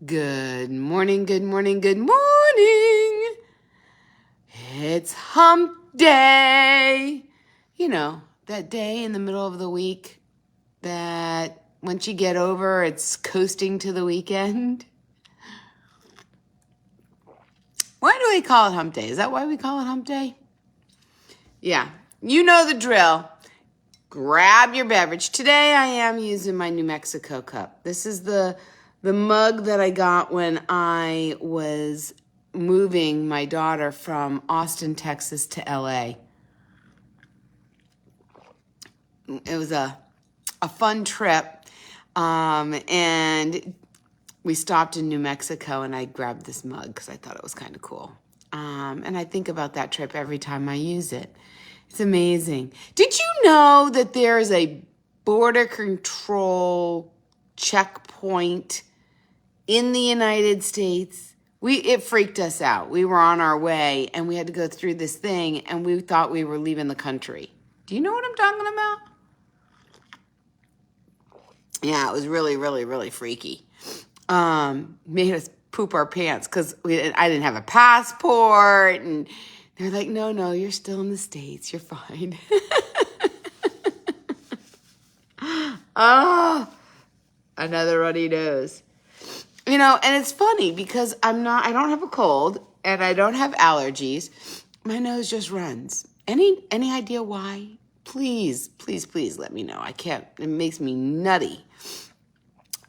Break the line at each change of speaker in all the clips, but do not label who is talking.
Good morning, good morning, good morning. It's hump day. You know, that day in the middle of the week that once you get over, it's coasting to the weekend. Why do we call it hump day? Is that why we call it hump day? Yeah, you know the drill. Grab your beverage. Today I am using my New Mexico cup. This is the mug that I got when I was moving my daughter from Austin, Texas to LA. It was a fun trip. And we stopped in New Mexico and I grabbed this mug because I thought it was kind of cool. And I think about that trip every time I use it. It's amazing. Did you know that there is a border control checkpoint in the United States? It freaked us out. We were on our way and we had to go through this thing and we thought we were leaving the country. Do you know what I'm talking about? Yeah, it was really, really, really freaky. Made us poop our pants because I didn't have a passport, and they're like, no, you're still in the States. You're fine. Oh, another runny nose. You know, and it's funny because I don't have a cold and I don't have allergies. My nose just runs. Any idea why? Please let me know. I can't, it makes me nutty.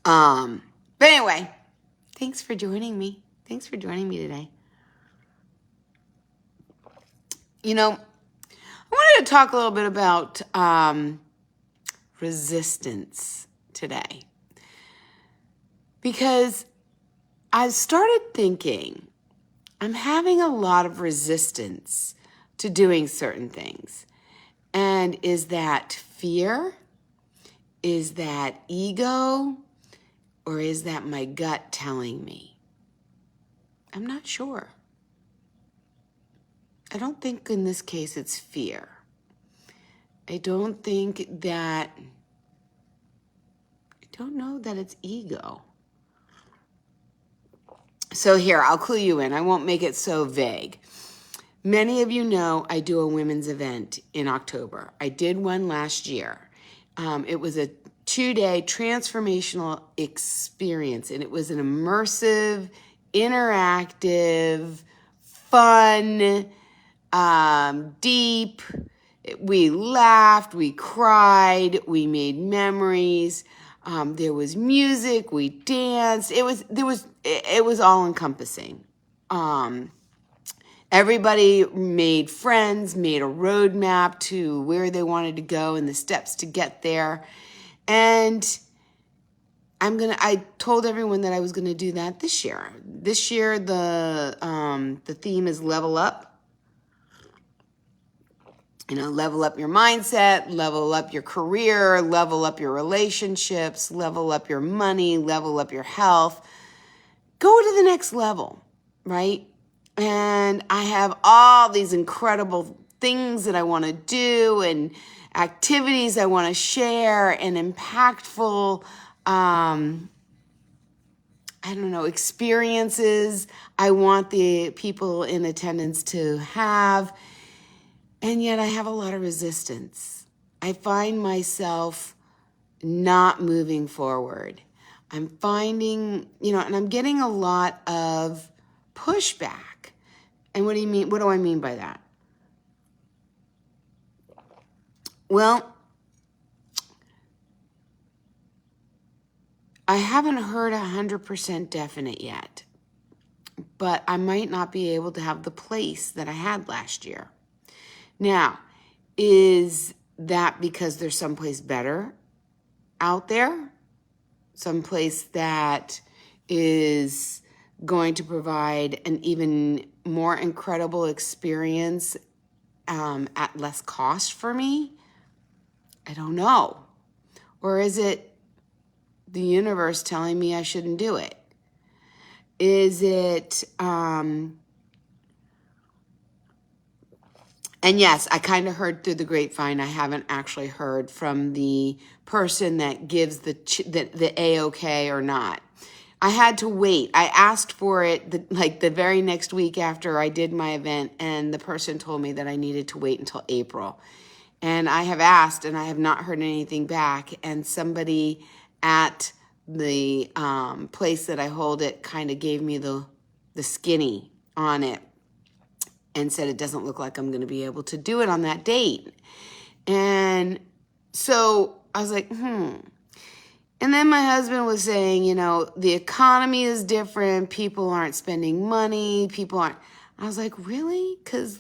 But anyway, thanks for joining me. Thanks for joining me today. You know, I wanted to talk a little bit about resistance today. Because I started thinking I'm having a lot of resistance to doing certain things. And is that fear? Is that ego? Or is that my gut telling me? I'm not sure. I don't think in this case it's fear. I don't know that it's ego. So here, I'll clue you in. I won't make it so vague. Many of you know I do a women's event in October. I did one last year. It was a 2-day transformational experience, and it was an immersive, interactive, fun, deep. We laughed, we cried, we made memories. There was music, we danced. It was all encompassing. Everybody made friends, made a roadmap to where they wanted to go and the steps to get there. And I told everyone that I was gonna do that this year. This year the theme is level up. You know, level up your mindset, level up your career, level up your relationships, level up your money, level up your health. Go to the next level, right? And I have all these incredible things that I want to do and activities I want to share and impactful, experiences I want the people in attendance to have. And yet I have a lot of resistance. I find myself not moving forward. I'm finding, and I'm getting a lot of pushback. And what do you mean? What do I mean by that? Well, I haven't heard 100% definite yet, but I might not be able to have the place that I had last year. Now, is that because there's someplace better out there? Someplace that is going to provide an even more incredible experience at less cost for me? I don't know. Or is it the universe telling me I shouldn't do it? Is it... And yes, I kind of heard through the grapevine. I haven't actually heard from the person that gives the A-OK or not. I had to wait. I asked for it the very next week after I did my event, and the person told me that I needed to wait until April. And I have asked, and I have not heard anything back. And somebody at the place that I hold it kind of gave me the skinny on it and said it doesn't look like I'm going to be able to do it on that date. And so I was like, And then my husband was saying, the economy is different. People aren't spending money. People aren't. I was like, really? Because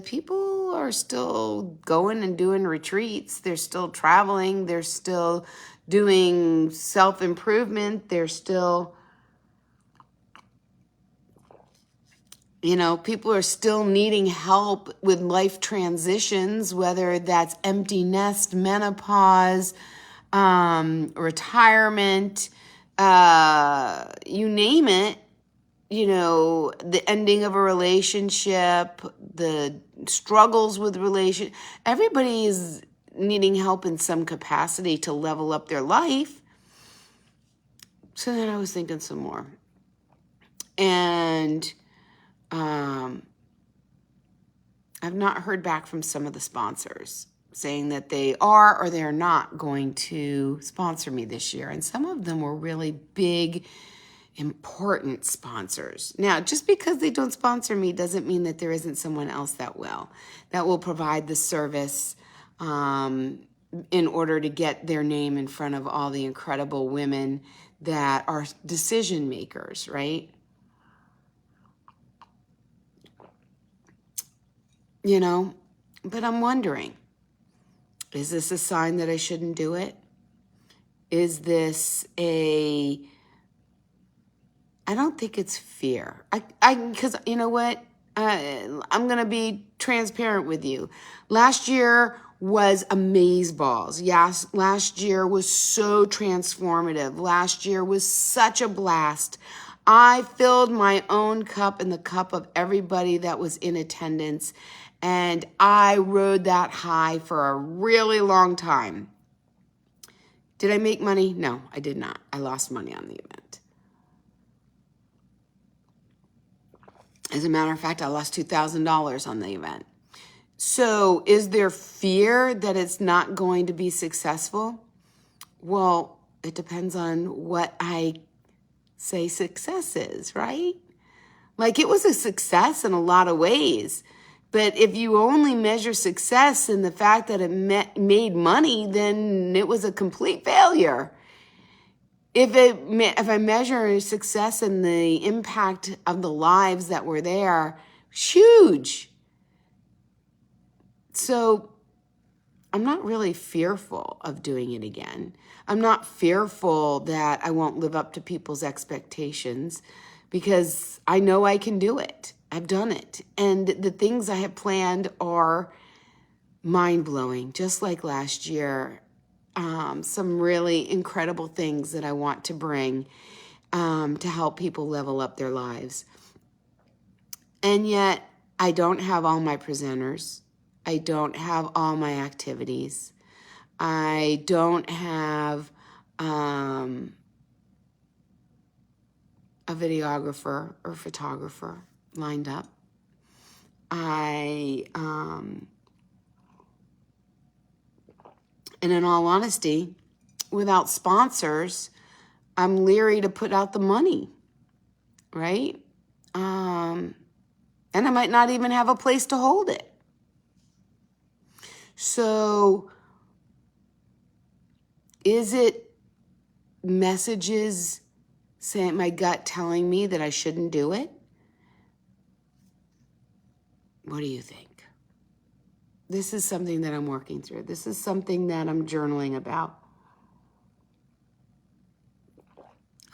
people are still going and doing retreats. They're still traveling. They're still doing self-improvement. They're still, people are still needing help with life transitions, whether that's empty nest, menopause, retirement, you name it, the ending of a relationship, the struggles with everybody is needing help in some capacity to level up their life. So then I was thinking some more. And I've not heard back from some of the sponsors saying that they are or they're not going to sponsor me this year. And some of them were really big, important sponsors. Now, just because they don't sponsor me doesn't mean that there isn't someone else that will provide the service in order to get their name in front of all the incredible women that are decision makers, right? But I'm wondering, is this a sign that I shouldn't do it? Is this I don't think it's fear. Because you know what? I'm going to be transparent with you. Last year was amazeballs. Yes, last year was so transformative. Last year was such a blast. I filled my own cup and the cup of everybody that was in attendance, and I rode that high for a really long time. Did I make money? No, I did not. I lost money on the event. As a matter of fact, I lost $2,000 on the event. So is there fear that it's not going to be successful? Well, it depends on what I say success is, right? Like, it was a success in a lot of ways. But if you only measure success in the fact that it made money, then it was a complete failure. If I measure success in the impact of the lives that were there, huge. So I'm not really fearful of doing it again. I'm not fearful that I won't live up to people's expectations because I know I can do it. I've done it. And the things I have planned are mind-blowing, just like last year. Some really incredible things that I want to bring to help people level up their lives. And yet, I don't have all my presenters. I don't have all my activities. I don't have a videographer or photographer lined up. And in all honesty, without sponsors, I'm leery to put out the money, right? And I might not even have a place to hold it. So is it messages saying, my gut telling me that I shouldn't do it? What do you think? This is something that I'm working through. This is something that I'm journaling about.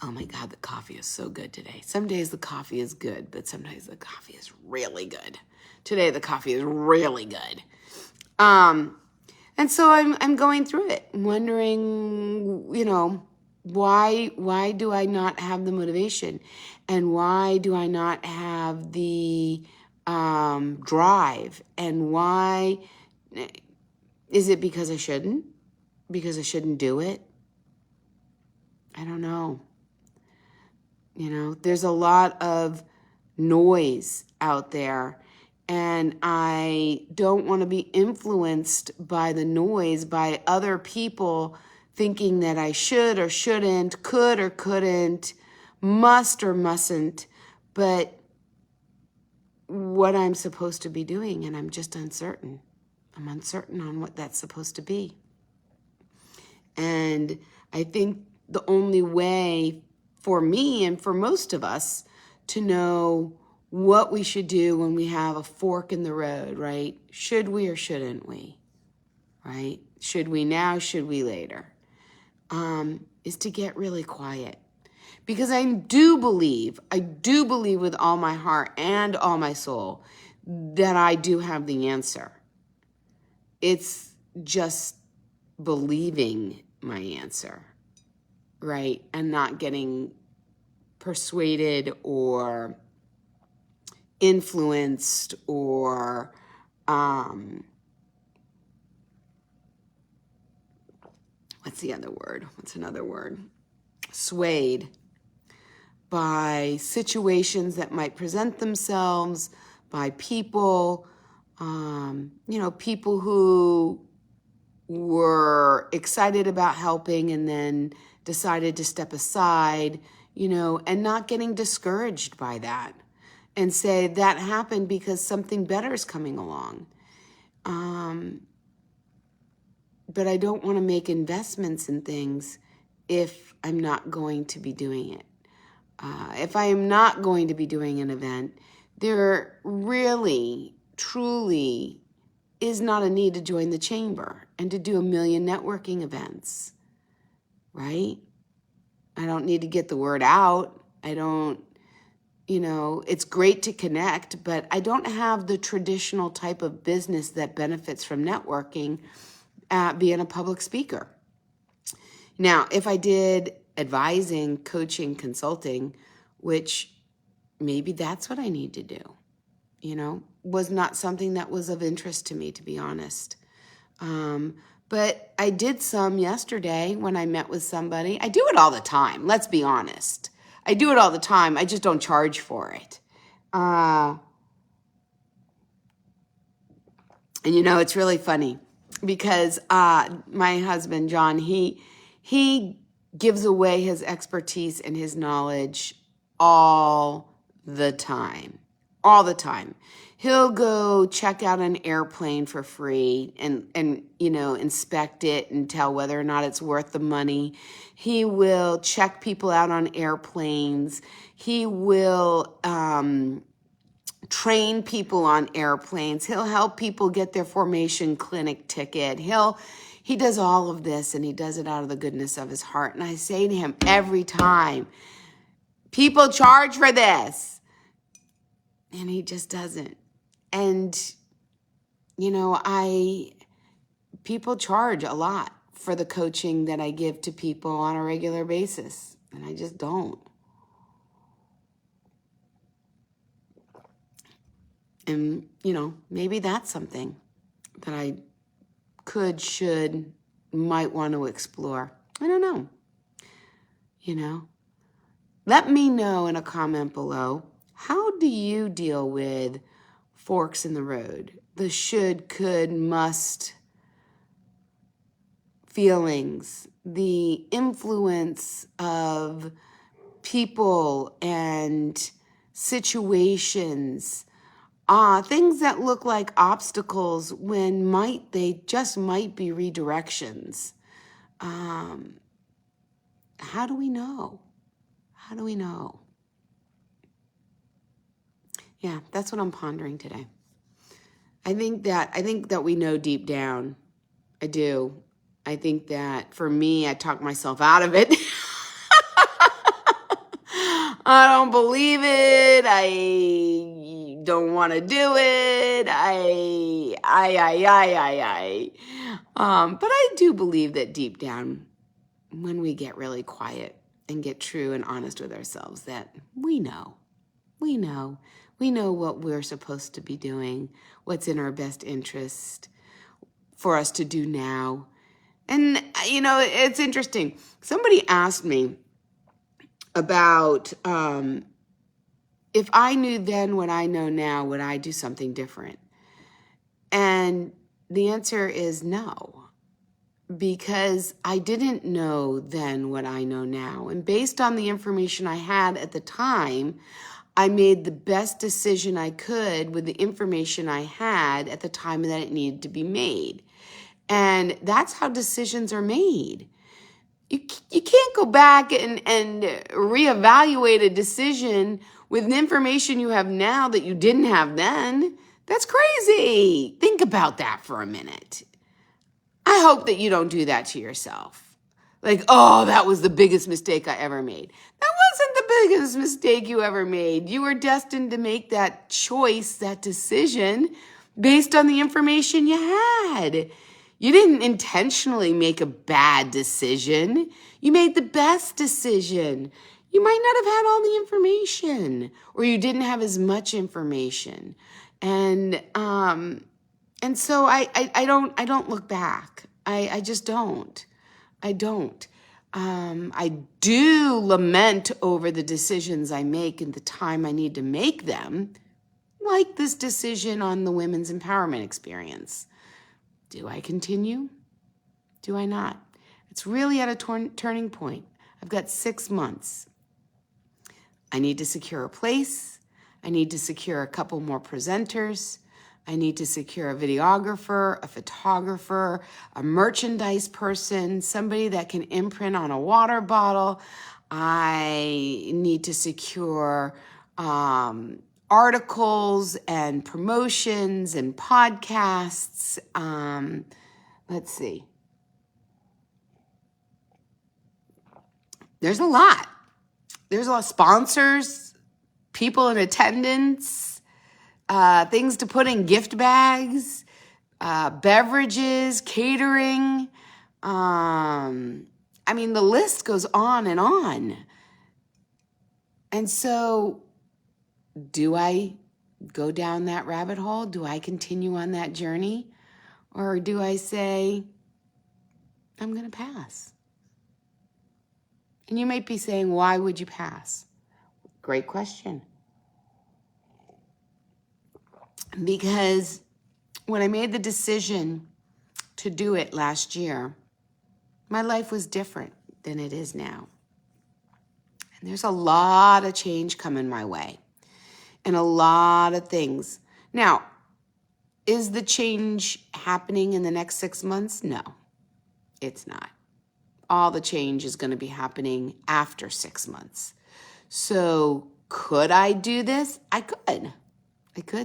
Oh my God, the coffee is so good today. Some days the coffee is good, but sometimes the coffee is really good. Today the coffee is really good. And so I'm going through it, wondering, why do I not have the motivation? And why do I not have the drive? And why is it because I shouldn't? Because I shouldn't do it? I don't know. There's a lot of noise out there, and I don't want to be influenced by the noise, by other people thinking that I should or shouldn't, could or couldn't, must or mustn't, but what I'm supposed to be doing, and I'm just uncertain. I'm uncertain on what that's supposed to be. And I think the only way for me and for most of us to know what we should do when we have a fork in the road, right? Should we or shouldn't we, right? Should we now, should we later? Is to get really quiet. Because I do believe with all my heart and all my soul that I do have the answer. It's just believing my answer, right? And not getting persuaded or influenced or what's another word? Swayed by situations that might present themselves, by people, people who were excited about helping and then decided to step aside, and not getting discouraged by that and say that happened because something better is coming along. But I don't want to make investments in things if I'm not going to be doing it. If I am not going to be doing an event, there really, truly is not a need to join the chamber and to do 1 million networking events, right? I don't need to get the word out. I don't, it's great to connect, but I don't have the traditional type of business that benefits from networking being a public speaker. Now, if I did advising, coaching, consulting, which maybe that's what I need to do, was not something that was of interest to me, to be honest. But I did some yesterday when I met with somebody. I do it all the time, let's be honest. I do it all the time. I just don't charge for it. And it's really funny because my husband, John, he gives away his expertise and his knowledge all the time. He'll go check out an airplane for free and inspect it and tell whether or not it's worth the money. He will check people out on airplanes. He will train people on airplanes. He'll help people get their formation clinic ticket. He does all of this, and he does it out of the goodness of his heart. And I say to him every time, people charge for this. And he just doesn't. And, people charge a lot for the coaching that I give to people on a regular basis. And I just don't. And, maybe that's something that I could, should, might want to explore. I don't know. Let me know in a comment below. How do you deal with forks in the road? The should, could, must feelings, the influence of people and situations, things that look like obstacles when they just might be redirections. How do we know? How do we know? Yeah, that's what I'm pondering today. I think that we know deep down. I do. I think that for me, I talk myself out of it. I don't believe it. I don't want to do it. But I do believe that deep down, when we get really quiet and get true and honest with ourselves, that we know what we're supposed to be doing, what's in our best interest for us to do now. And, it's interesting. Somebody asked me, about if I knew then what I know now, would I do something different? And the answer is no, because I didn't know then what I know now. And based on the information I had at the time, I made the best decision I could with the information I had at the time that it needed to be made. And that's how decisions are made. You can't go back and reevaluate a decision with the information you have now that you didn't have then. That's crazy. Think about that for a minute. I hope that you don't do that to yourself. Like, oh, that was the biggest mistake I ever made. That wasn't the biggest mistake you ever made. You were destined to make that choice, that decision, based on the information you had. You didn't intentionally make a bad decision. You made the best decision. You might not have had all the information, or you didn't have as much information. And so I don't look back. I just don't. I don't. I do lament over the decisions I make and the time I need to make them, like this decision on the women's empowerment experience. Do I continue? Do I not? It's really at a turning point. I've got 6 months. I need to secure a place. I need to secure a couple more presenters. I need to secure a videographer, a photographer, a merchandise person, somebody that can imprint on a water bottle. I need to secure articles and promotions and podcasts. Let's see. There's a lot. There's a lot of sponsors, people in attendance, things to put in gift bags, beverages, catering. I mean, the list goes on and on. And so, do I go down that rabbit hole? Do I continue on that journey? Or do I say, I'm going to pass? And you might be saying, why would you pass? Great question. Because when I made the decision to do it last year, my life was different than it is now. And there's a lot of change coming my way and a lot of things. Now, is the change happening in the next 6 months? No, it's not. All the change is going to be happening after 6 months. So could I do this? I could.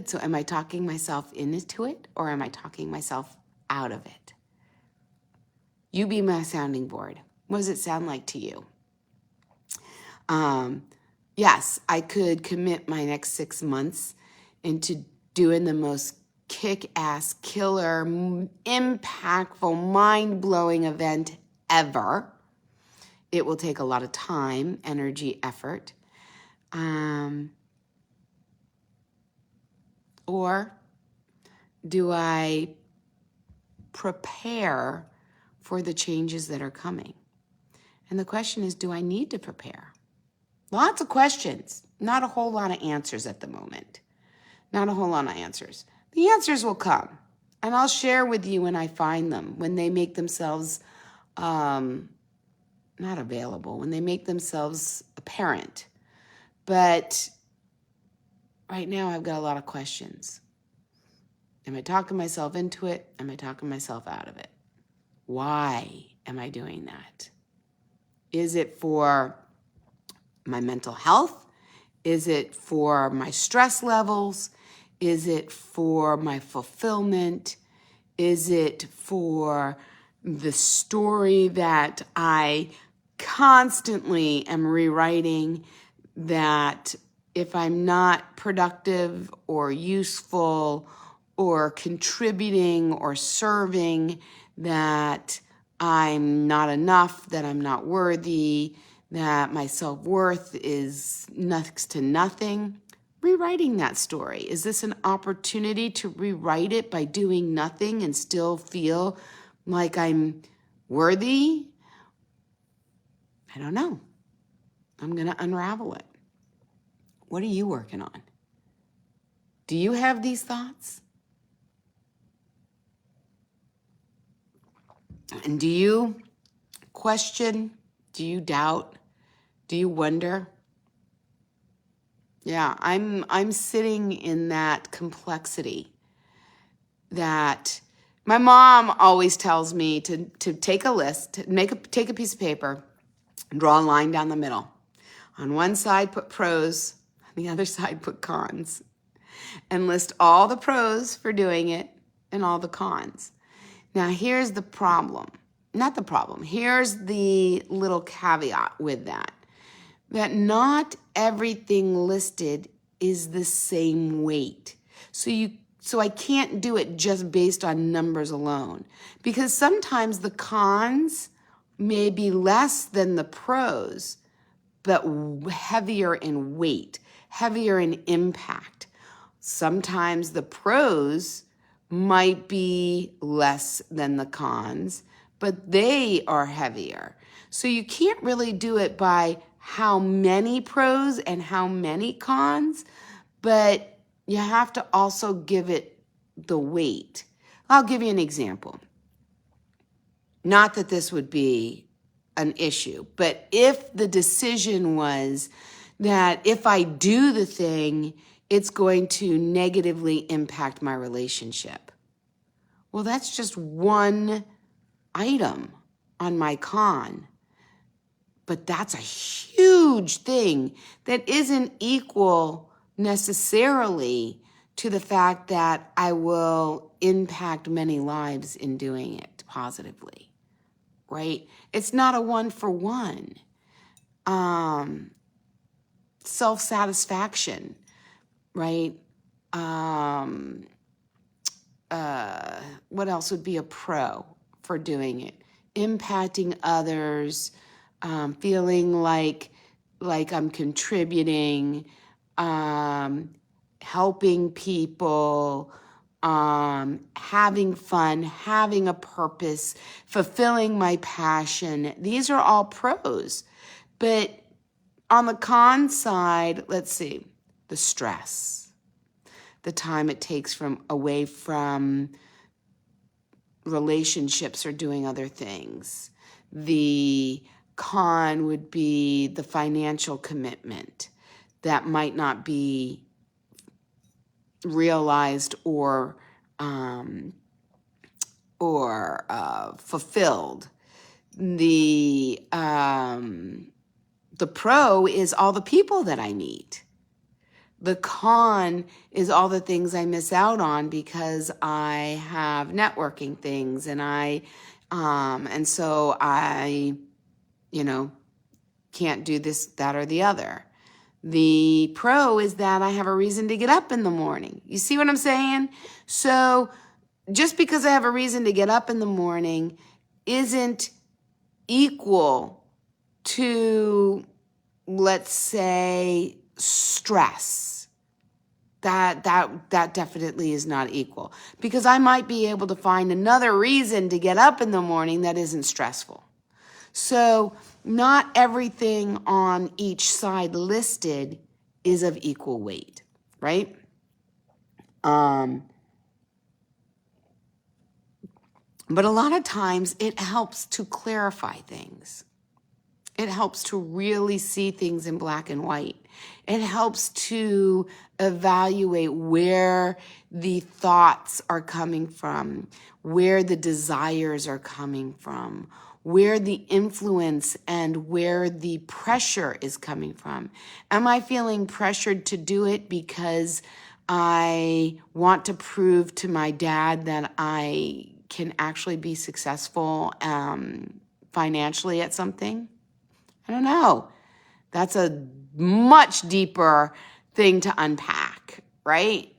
So am I talking myself into it, or am I talking myself out of it? You be my sounding board. What does it sound like to you? Yes, I could commit my next 6 months into doing the most kick-ass, killer, impactful, mind-blowing event ever. It will take a lot of time, energy, effort. Or do I prepare for the changes that are coming? And the question is, do I need to prepare? Lots of questions, not a whole lot of answers at the moment. Not a whole lot of answers. The answers will come, and I'll share with you when I find them, when they make themselves not available, when they make themselves apparent. But right now I've got a lot of questions. Am I talking myself into it? Am I talking myself out of it? Why am I doing that? Is it for my mental health? Is it for my stress levels? Is it for my fulfillment? Is it for the story that I constantly am rewriting, that if I'm not productive or useful or contributing or serving, that I'm not enough, that I'm not worthy, that my self-worth is next to nothing? Rewriting that story. Is this an opportunity to rewrite it by doing nothing and still feel like I'm worthy? I don't know. I'm going to unravel it. What are you working on? Do you have these thoughts? And do you question? Do you doubt? Do you wonder? Yeah, I'm sitting in that complexity that my mom always tells me to take a list, take a piece of paper, and draw a line down the middle. On one side, put pros. On the other side, put cons. And list all the pros for doing it and all the cons. Now, here's the problem. Not the problem. Here's the little caveat with that. That not everything listed is the same weight. So I can't do it just based on numbers alone. Because sometimes the cons may be less than the pros, but heavier in weight, heavier in impact. Sometimes the pros might be less than the cons, but they are heavier. So you can't really do it by how many pros and how many cons, but you have to also give it the weight. I'll give you an example. Not that this would be an issue, but if the decision was that if I do the thing, it's going to negatively impact my relationship. Well, that's just one item on my con. But that's a huge thing that isn't equal necessarily to the fact that I will impact many lives in doing it positively, right? It's not a one-for-one. Self-satisfaction, right? What else would be a pro for doing it? Impacting others, feeling like I'm contributing, helping people, having fun, having a purpose, fulfilling my passion. These are all pros. But on the con side, let's see, the stress, the time it takes away from relationships or doing other things. The con would be the financial commitment that might not be realized or fulfilled. The pro is all the people that I meet. The con is all the things I miss out on because I have networking things and so I, can't do this, that, or the other. The pro is that I have a reason to get up in the morning. You see what I'm saying? So just because I have a reason to get up in the morning isn't equal to, let's say, stress. That definitely is not equal, because I might be able to find another reason to get up in the morning that isn't stressful. So not everything on each side listed is of equal weight, right? But a lot of times it helps to clarify things. It helps to really see things in black and white. It helps to evaluate where the thoughts are coming from, where the desires are coming from, where the influence and where the pressure is coming from. Am I feeling pressured to do it because I want to prove to my dad that I can actually be successful financially at something? I don't know. That's a much deeper thing to unpack, right?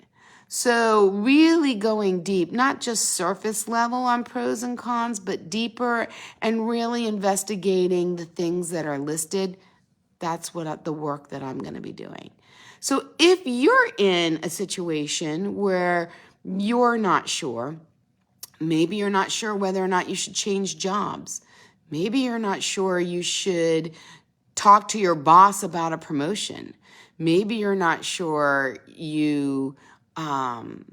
So really going deep, not just surface level on pros and cons, but deeper and really investigating the things that are listed. That's the work that I'm going to be doing. So if you're in a situation where you're not sure, maybe you're not sure whether or not you should change jobs. Maybe you're not sure you should talk to your boss about a promotion. Maybe you're not sure you want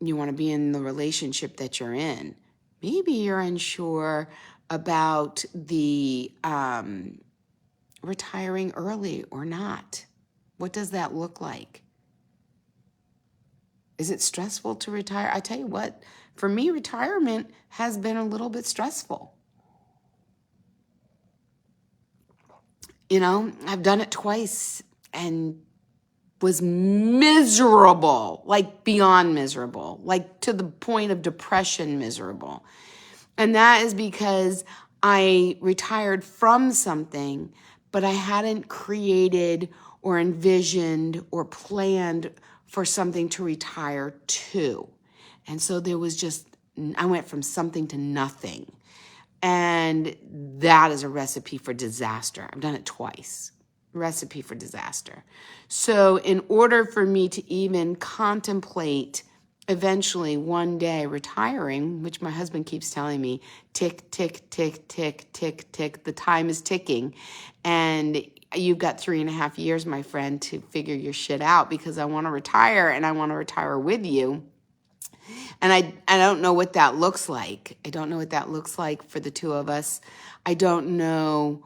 to be in the relationship that you're in. Maybe you're unsure about the retiring early or not. What does that look like? Is it stressful to retire? I tell you what, for me, retirement has been a little bit stressful. You know, I've done it twice and was miserable, like beyond miserable, like to the point of depression miserable. And that is because I retired from something, but I hadn't created or envisioned or planned for something to retire to. And so there was just, I went from something to nothing. And that is a recipe for disaster. I've done it twice. Recipe for disaster. So in order for me to even contemplate eventually one day retiring, which my husband keeps telling me, tick, tick, tick, tick, tick, tick, the time is ticking. And you've got 3.5 years, my friend, to figure your shit out, because I want to retire and I want to retire with you. And I don't know what that looks like. I don't know what that looks like for the two of us. I don't know,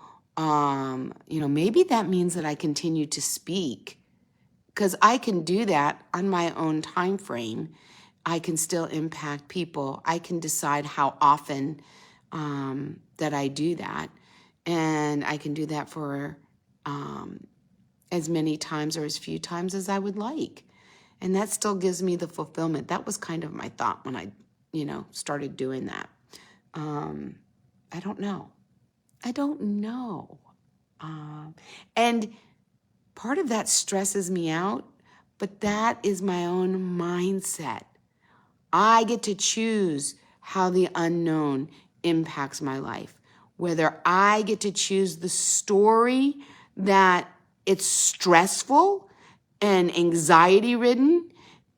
maybe that means that I continue to speak, because I can do that on my own time frame. I can still impact people. I can decide how often that I do that. And I can do that for as many times or as few times as I would like. And that still gives me the fulfillment. That was kind of my thought when I, started doing that. I don't know. And part of that stresses me out, but that is my own mindset. I get to choose how the unknown impacts my life. Whether I get to choose the story that it's stressful and anxiety-ridden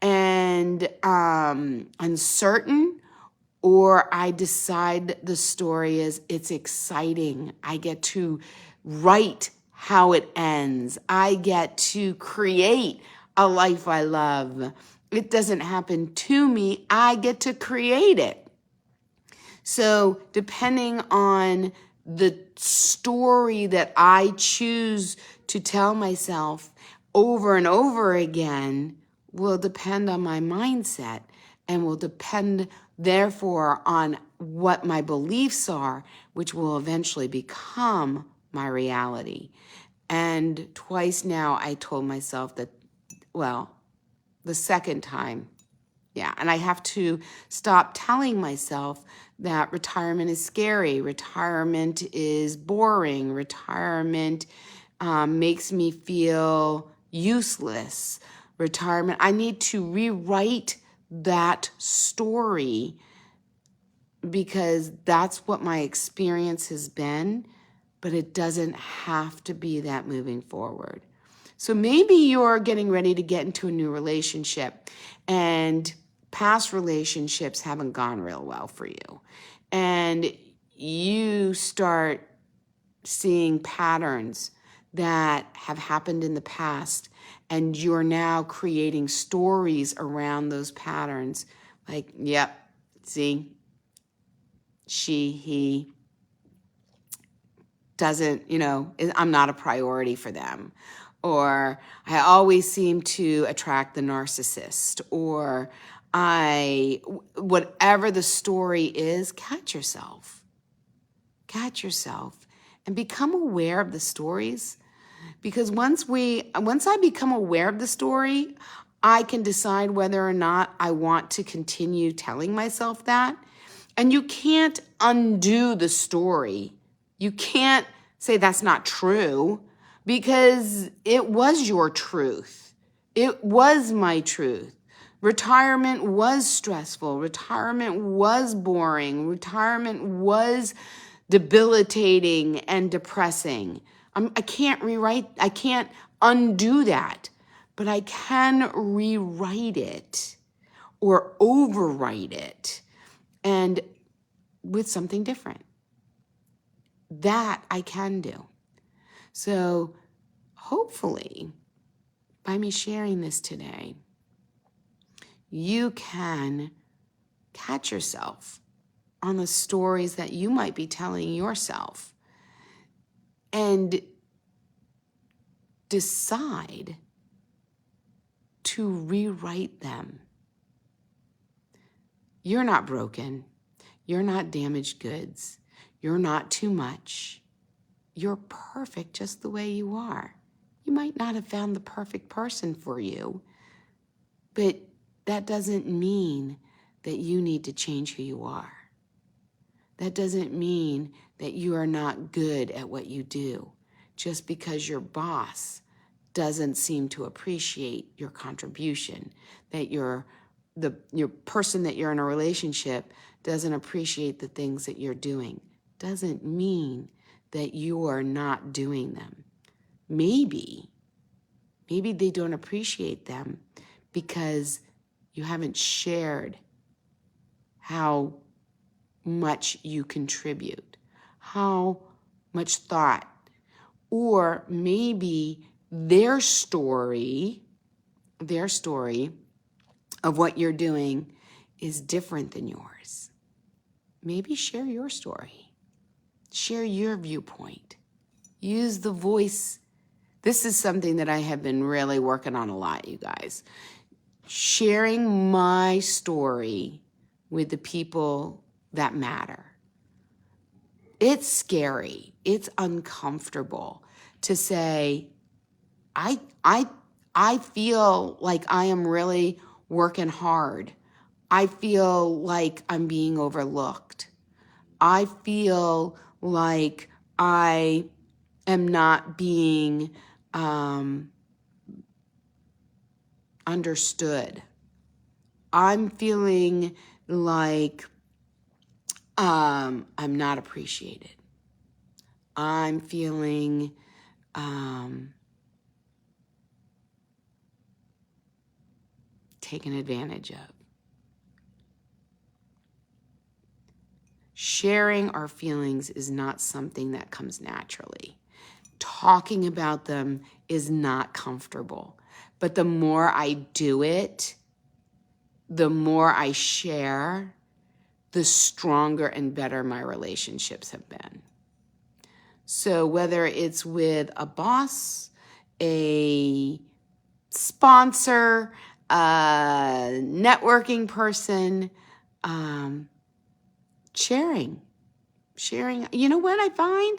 and uncertain, or I decide the story is it's exciting. I get to write how it ends. I get to create a life I love. It doesn't happen to me. I get to create it. So depending on the story that I choose to tell myself over and over again will depend on my mindset, and will depend, therefore, on what my beliefs are, which will eventually become my reality. And twice now I told myself that, the second time, and I have to stop telling myself that retirement is scary, retirement is boring, retirement makes me feel useless. Retirement, I need to rewrite that story, because that's what my experience has been, but it doesn't have to be that moving forward. So maybe you're getting ready to get into a new relationship and past relationships haven't gone real well for you. And you start seeing patterns that have happened in the past, and you're now creating stories around those patterns. Like, yep, see, he doesn't, I'm not a priority for them. Or I always seem to attract the narcissist. Or whatever the story is, catch yourself and become aware of the stories. Because once I become aware of the story, I can decide whether or not I want to continue telling myself that. And you can't undo the story. You can't say that's not true, because it was your truth. It was my truth. Retirement was stressful. Retirement was boring. Retirement was debilitating and depressing. I can't undo that, but I can rewrite it or overwrite it, and with something different. That I can do. So hopefully, by me sharing this today, you can catch yourself on the stories that you might be telling yourself and decide to rewrite them. You're not broken. You're not damaged goods. You're not too much. You're perfect just the way you are. You might not have found the perfect person for you, but that doesn't mean that you need to change who you are. That doesn't mean that you are not good at what you do just because your boss doesn't seem to appreciate your contribution, that your person that you're in a relationship doesn't appreciate the things that you're doing. Doesn't mean that you are not doing them. Maybe they don't appreciate them because you haven't shared how much you contribute, how much thought, or maybe their story of what you're doing is different than yours. Maybe share your story. Share your viewpoint. Use the voice. This is something that I have been really working on a lot, you guys. Sharing my story with the people that matter. It's scary. It's uncomfortable to say, I feel like I am really working hard. I feel like I'm being overlooked. I feel like I am not being understood. I'm feeling like I'm not appreciated. I'm feeling taken advantage of. Sharing our feelings is not something that comes naturally. Talking about them is not comfortable. But the more I do it, the more I share, the stronger and better my relationships have been. So whether it's with a boss, a sponsor, a networking person, sharing. You know what I find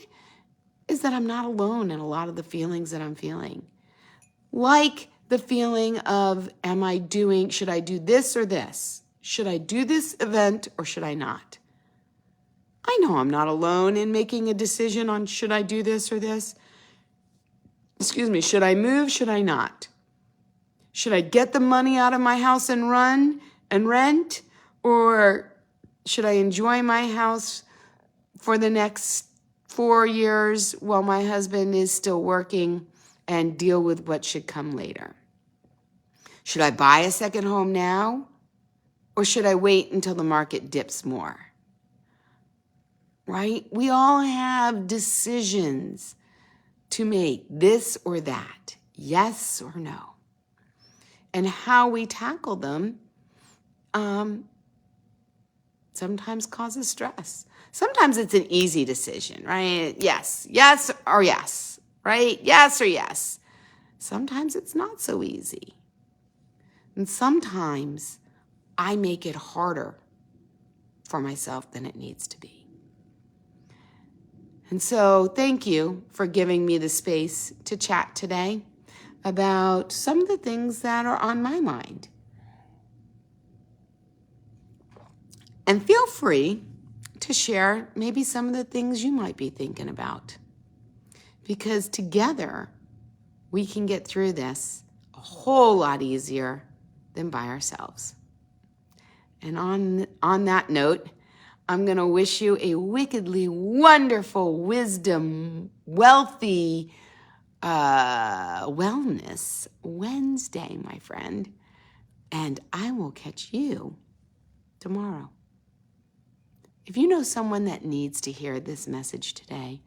is that I'm not alone in a lot of the feelings that I'm feeling. Like the feeling of, should I do this or this? Should I do this event or should I not? I know I'm not alone in making a decision on should I do this or this. Should I move? Should I not? Should I get the money out of my house and run and rent? Or should I enjoy my house for the next 4 years while my husband is still working and deal with what should come later? Should I buy a second home now? Or should I wait until the market dips more? Right? We all have decisions to make, this or that, yes or no. And how we tackle them sometimes causes stress. Sometimes it's an easy decision, right? Yes or yes, right? Yes or yes. Sometimes it's not so easy. And sometimes I make it harder for myself than it needs to be. And so thank you for giving me the space to chat today about some of the things that are on my mind. And feel free to share maybe some of the things you might be thinking about. Because together, we can get through this a whole lot easier than by ourselves. And on that note, I'm going to wish you a wickedly wonderful, wisdom, wealthy, wellness Wednesday, my friend. And I will catch you tomorrow. If you know someone that needs to hear this message today,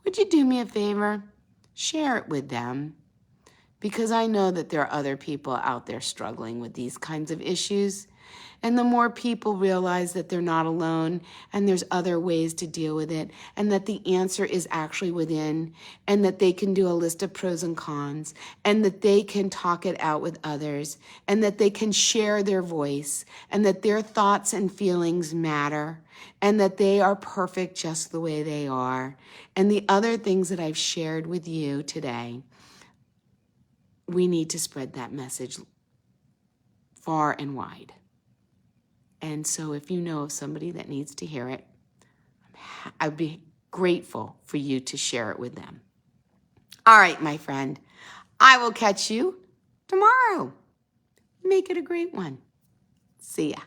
would you do me a favor? share it with them, because I know that there are other people out there struggling with these kinds of issues. And the more people realize that they're not alone and there's other ways to deal with it, and that the answer is actually within, and that they can do a list of pros and cons, and that they can talk it out with others, and that they can share their voice, and that their thoughts and feelings matter, and that they are perfect just the way they are. And the other things that I've shared with you today, we need to spread that message far and wide. And so if you know of somebody that needs to hear it, I'd be grateful for you to share it with them. All right, my friend, I will catch you tomorrow. Make it a great one. See ya.